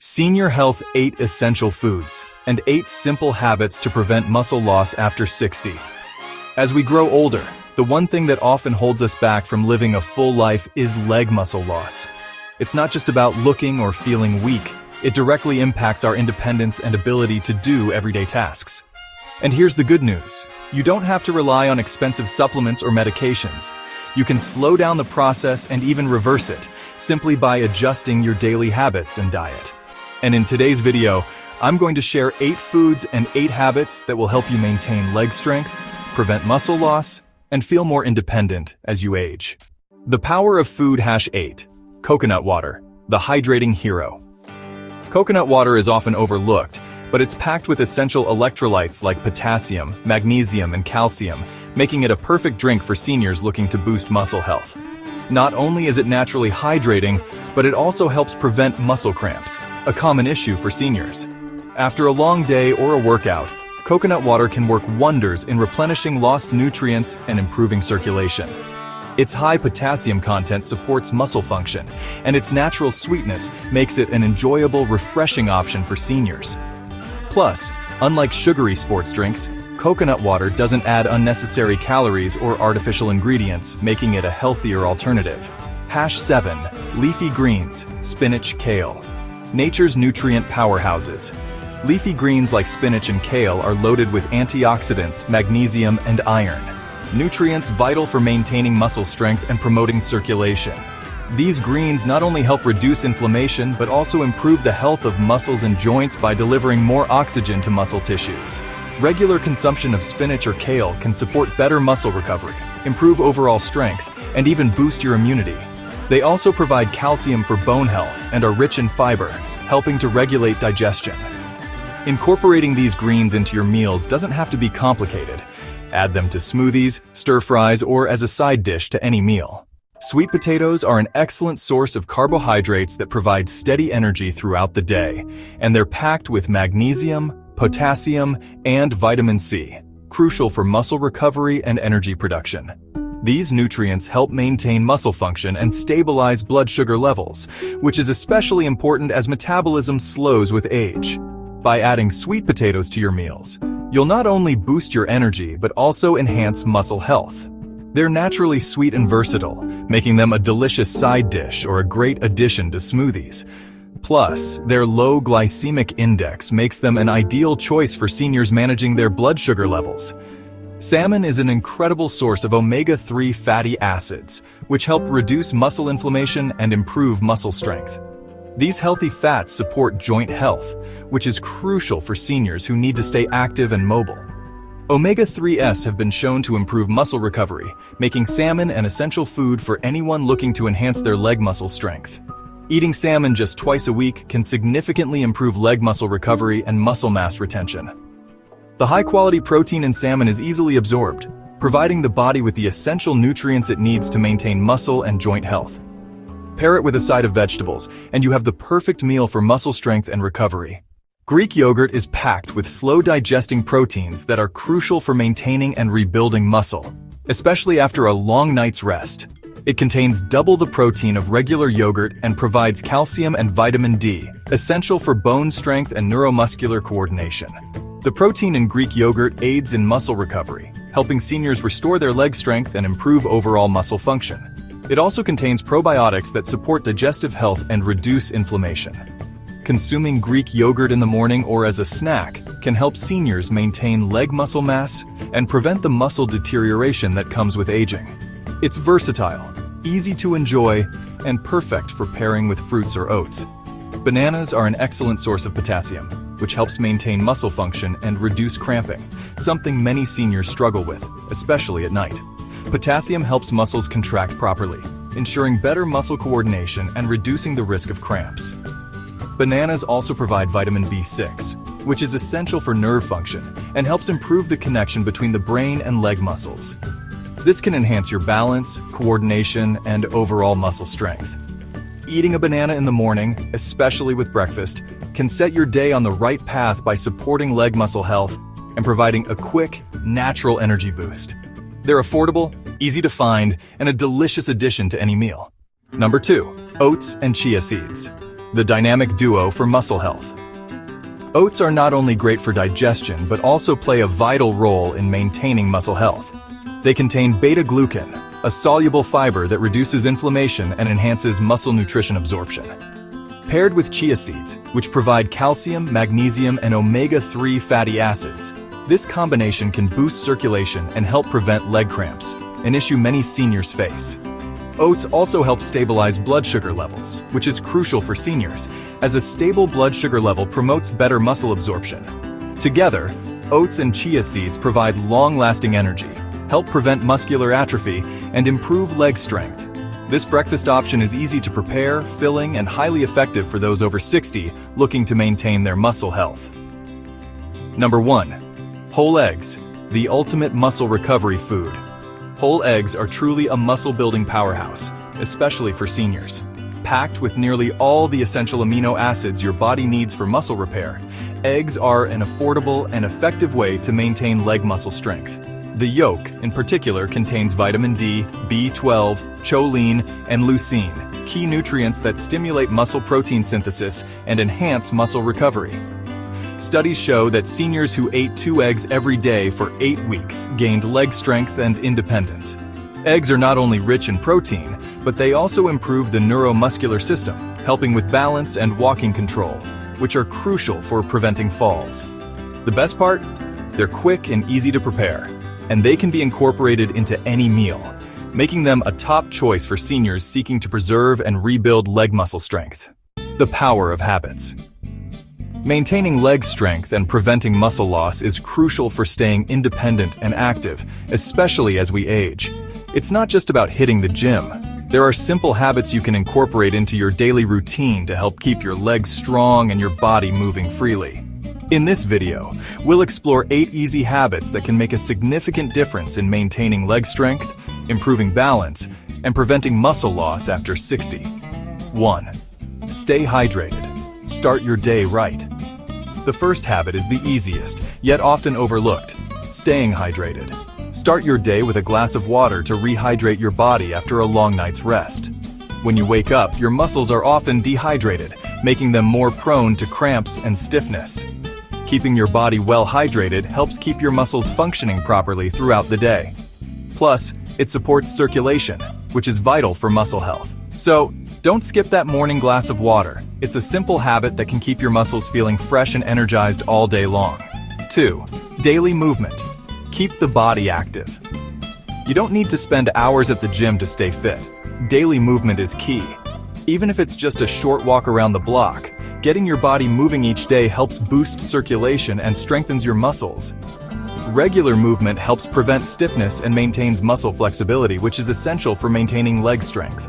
Senior Health 8 Essential Foods and 8 Simple Habits to Prevent Muscle Loss After 60. As we grow older, the one thing that often holds us back from living a full life is leg muscle loss. It's not just about looking or feeling weak, it directly impacts our independence and ability to do everyday tasks. And here's the good news. You don't have to rely on expensive supplements or medications. You can slow down the process and even reverse it, simply by adjusting your daily habits and diet. And in today's video, I'm going to share 8 foods and 8 habits that will help you maintain leg strength, prevent muscle loss, and feel more independent as you age. The power of food. 8. Coconut water, the hydrating hero. Coconut water is often overlooked, but it's packed with essential electrolytes like potassium, magnesium, and calcium, making it a perfect drink for seniors looking to boost muscle health. Not only is it naturally hydrating, but it also helps prevent muscle cramps, a common issue for seniors. After a long day or a workout, coconut water can work wonders in replenishing lost nutrients and improving circulation. Its high potassium content supports muscle function, and its natural sweetness makes it an enjoyable, refreshing option for seniors. Plus, unlike sugary sports drinks, coconut water doesn't add unnecessary calories or artificial ingredients, making it a healthier alternative. 7. Leafy greens, spinach, kale. Nature's nutrient powerhouses. Leafy greens like spinach and kale are loaded with antioxidants, magnesium, and iron, nutrients vital for maintaining muscle strength and promoting circulation. These greens not only help reduce inflammation, but also improve the health of muscles and joints by delivering more oxygen to muscle tissues. Regular consumption of spinach or kale can support better muscle recovery, improve overall strength, and even boost your immunity. They also provide calcium for bone health and are rich in fiber, helping to regulate digestion. Incorporating these greens into your meals doesn't have to be complicated. Add them to smoothies, stir-fries, or as a side dish to any meal. Sweet potatoes are an excellent source of carbohydrates that provide steady energy throughout the day, and they're packed with magnesium, potassium, and vitamin C, crucial for muscle recovery and energy production. These nutrients help maintain muscle function and stabilize blood sugar levels, which is especially important as metabolism slows with age. By adding sweet potatoes to your meals, you'll not only boost your energy but also enhance muscle health. They're naturally sweet and versatile, making them a delicious side dish or a great addition to smoothies. Plus, their low glycemic index makes them an ideal choice for seniors managing their blood sugar levels. Salmon is an incredible source of omega-3 fatty acids, which help reduce muscle inflammation and improve muscle strength. These healthy fats support joint health, which is crucial for seniors who need to stay active and mobile. Omega-3s have been shown to improve muscle recovery, making salmon an essential food for anyone looking to enhance their leg muscle strength. Eating salmon just twice a week can significantly improve leg muscle recovery and muscle mass retention. The high-quality protein in salmon is easily absorbed, providing the body with the essential nutrients it needs to maintain muscle and joint health. Pair it with a side of vegetables, and you have the perfect meal for muscle strength and recovery. Greek yogurt is packed with slow-digesting proteins that are crucial for maintaining and rebuilding muscle, especially after a long night's rest. It contains double the protein of regular yogurt and provides calcium and vitamin D, essential for bone strength and neuromuscular coordination. The protein in Greek yogurt aids in muscle recovery, helping seniors restore their leg strength and improve overall muscle function. It also contains probiotics that support digestive health and reduce inflammation. Consuming Greek yogurt in the morning or as a snack can help seniors maintain leg muscle mass and prevent the muscle deterioration that comes with aging. It's versatile, easy to enjoy, and perfect for pairing with fruits or oats. Bananas are an excellent source of potassium, which helps maintain muscle function and reduce cramping, something many seniors struggle with, especially at night. Potassium helps muscles contract properly, ensuring better muscle coordination and reducing the risk of cramps. Bananas also provide vitamin B6, which is essential for nerve function and helps improve the connection between the brain and leg muscles. This can enhance your balance, coordination, and overall muscle strength. Eating a banana in the morning, especially with breakfast, can set your day on the right path by supporting leg muscle health and providing a quick, natural energy boost. They're affordable, easy to find, and a delicious addition to any meal. Number 2. Oats and chia seeds. the dynamic duo for muscle health. Oats are not only great for digestion, but also play a vital role in maintaining muscle health. They contain beta-glucan, a soluble fiber that reduces inflammation and enhances muscle nutrition absorption. Paired with chia seeds, which provide calcium, magnesium, and omega-3 fatty acids, this combination can boost circulation and help prevent leg cramps, an issue many seniors face. Oats also help stabilize blood sugar levels, which is crucial for seniors, as a stable blood sugar level promotes better muscle absorption. Together, oats and chia seeds provide long-lasting energy, help prevent muscular atrophy, and improve leg strength. This breakfast option is easy to prepare, filling, and highly effective for those over 60 looking to maintain their muscle health. Number 1. Whole eggs, the ultimate muscle recovery food. Whole eggs are truly a muscle-building powerhouse, especially for seniors. Packed with nearly all the essential amino acids your body needs for muscle repair, eggs are an affordable and effective way to maintain leg muscle strength. The yolk, in particular, contains vitamin D, B12, choline, and leucine, key nutrients that stimulate muscle protein synthesis and enhance muscle recovery. Studies show that seniors who ate 2 eggs every day for 8 weeks gained leg strength and independence. Eggs are not only rich in protein, but they also improve the neuromuscular system, helping with balance and walking control, which are crucial for preventing falls. The best part? They're quick and easy to prepare, and they can be incorporated into any meal, making them a top choice for seniors seeking to preserve and rebuild leg muscle strength. The power of habits. Maintaining leg strength and preventing muscle loss is crucial for staying independent and active, especially as we age. It's not just about hitting the gym. There are simple habits you can incorporate into your daily routine to help keep your legs strong and your body moving freely. In this video, we'll explore 8 easy habits that can make a significant difference in maintaining leg strength, improving balance, and preventing muscle loss after 60. 1. Stay hydrated. Start your day right. The first habit is the easiest, yet often overlooked: staying hydrated. Start your day with a glass of water to rehydrate your body after a long night's rest. When you wake up, your muscles are often dehydrated, making them more prone to cramps and stiffness. Keeping your body well hydrated helps keep your muscles functioning properly throughout the day. Plus, it supports circulation, which is vital for muscle health. So, don't skip that morning glass of water. It's a simple habit that can keep your muscles feeling fresh and energized all day long. 2. Daily movement. Keep the body active. You don't need to spend hours at the gym to stay fit. Daily movement is key. Even if it's just a short walk around the block, getting your body moving each day helps boost circulation and strengthens your muscles. Regular movement helps prevent stiffness and maintains muscle flexibility, which is essential for maintaining leg strength.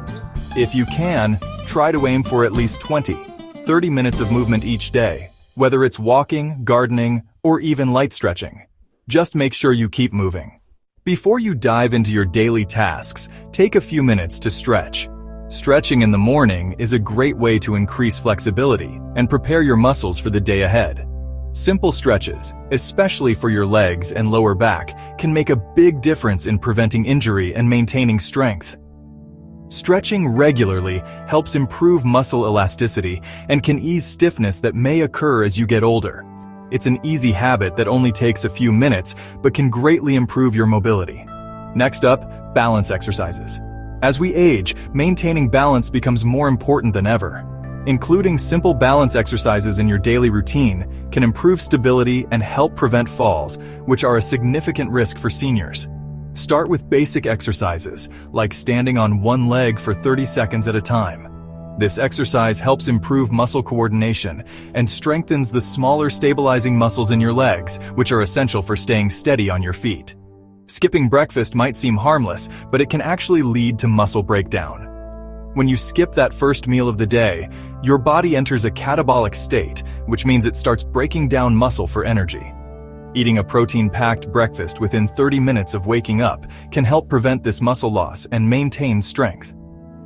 If you can, try to aim for at least 20-30 minutes of movement each day, whether it's walking, gardening, or even light stretching. Just make sure you keep moving. Before you dive into your daily tasks, take a few minutes to stretch. Stretching in the morning is a great way to increase flexibility and prepare your muscles for the day ahead. Simple stretches, especially for your legs and lower back, can make a big difference in preventing injury and maintaining strength. Stretching regularly helps improve muscle elasticity and can ease stiffness that may occur as you get older. It's an easy habit that only takes a few minutes but can greatly improve your mobility. Next up, balance exercises. As we age, maintaining balance becomes more important than ever. Including simple balance exercises in your daily routine can improve stability and help prevent falls, which are a significant risk for seniors. Start with basic exercises, like standing on one leg for 30 seconds at a time. This exercise helps improve muscle coordination and strengthens the smaller stabilizing muscles in your legs, which are essential for staying steady on your feet. Skipping breakfast might seem harmless, but it can actually lead to muscle breakdown. When you skip that first meal of the day, your body enters a catabolic state, which means it starts breaking down muscle for energy. Eating a protein-packed breakfast within 30 minutes of waking up can help prevent this muscle loss and maintain strength.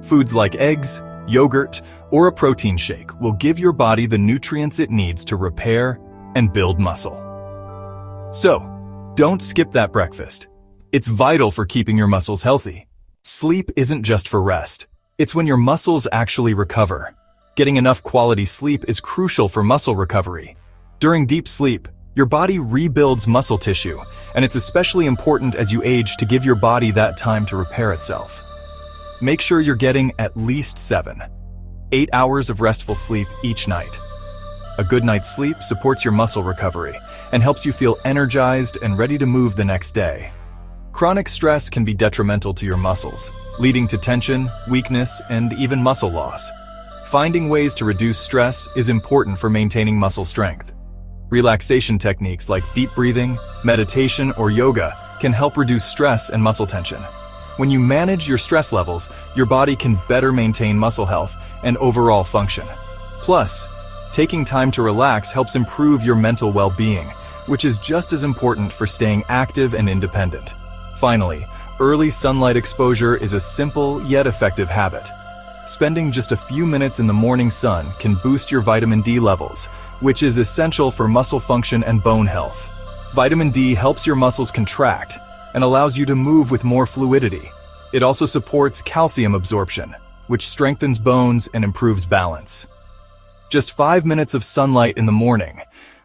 Foods like eggs, yogurt, or a protein shake will give your body the nutrients it needs to repair and build muscle. So, don't skip that breakfast. It's vital for keeping your muscles healthy. Sleep isn't just for rest. It's when your muscles actually recover. Getting enough quality sleep is crucial for muscle recovery. During deep sleep, your body rebuilds muscle tissue, and it's especially important as you age to give your body that time to repair itself. Make sure you're getting at least 7-8 hours of restful sleep each night. A good night's sleep supports your muscle recovery and helps you feel energized and ready to move the next day. Chronic stress can be detrimental to your muscles, leading to tension, weakness, and even muscle loss. Finding ways to reduce stress is important for maintaining muscle strength. Relaxation techniques like deep breathing, meditation, or yoga can help reduce stress and muscle tension. When you manage your stress levels, your body can better maintain muscle health and overall function. Plus, taking time to relax helps improve your mental well-being, which is just as important for staying active and independent. Finally, early sunlight exposure is a simple yet effective habit. Spending just a few minutes in the morning sun can boost your vitamin D levels, which is essential for muscle function and bone health. Vitamin D helps your muscles contract and allows you to move with more fluidity. It also supports calcium absorption, which strengthens bones and improves balance. Just 5 minutes of sunlight in the morning,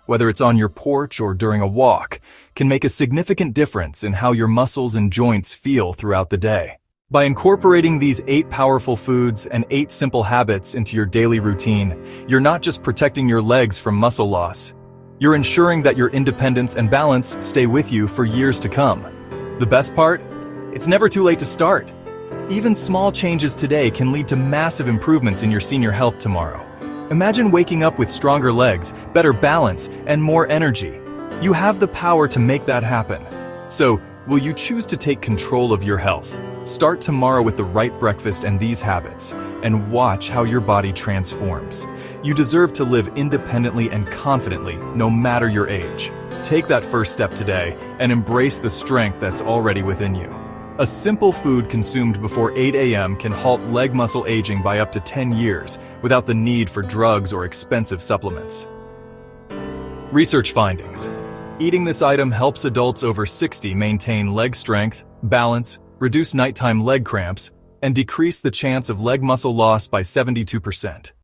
whether it's on your porch or during a walk, can make a significant difference in how your muscles and joints feel throughout the day. By incorporating these 8 powerful foods and 8 simple habits into your daily routine, you're not just protecting your legs from muscle loss. You're ensuring that your independence and balance stay with you for years to come. The best part? It's never too late to start. Even small changes today can lead to massive improvements in your senior health tomorrow. Imagine waking up with stronger legs, better balance, and more energy. You have the power to make that happen. So, will you choose to take control of your health? Start tomorrow with the right breakfast and these habits, and watch how your body transforms. You deserve to live independently and confidently, no matter your age. Take that first step today and embrace the strength that's already within you. A simple food consumed before 8 a.m. can halt leg muscle aging by up to 10 years without the need for drugs or expensive supplements. Research findings. Eating this item helps adults over 60 maintain leg strength, balance, reduce nighttime leg cramps, and decrease the chance of leg muscle loss by 72%.